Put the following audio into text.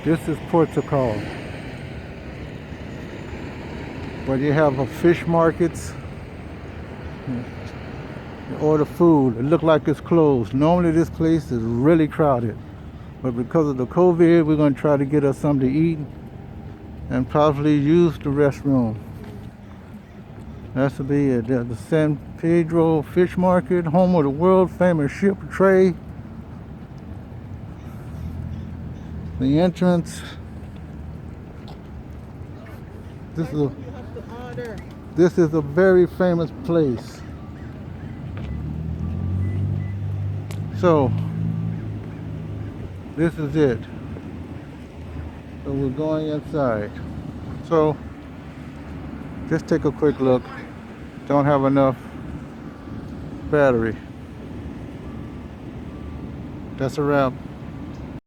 This is Portugal, where you have a fish markets. You order food. It look like it's closed. Normally this place is really crowded, but because of the COVID, we're gonna try to get us something to eat and probably use the restroom. That's to be it. The San Pedro Fish Market, home of the world famous ship trade. The entrance. This is a this is a very famous place. So this is it. So we're going inside. So just take a quick look. Don't have enough battery. That's a wrap.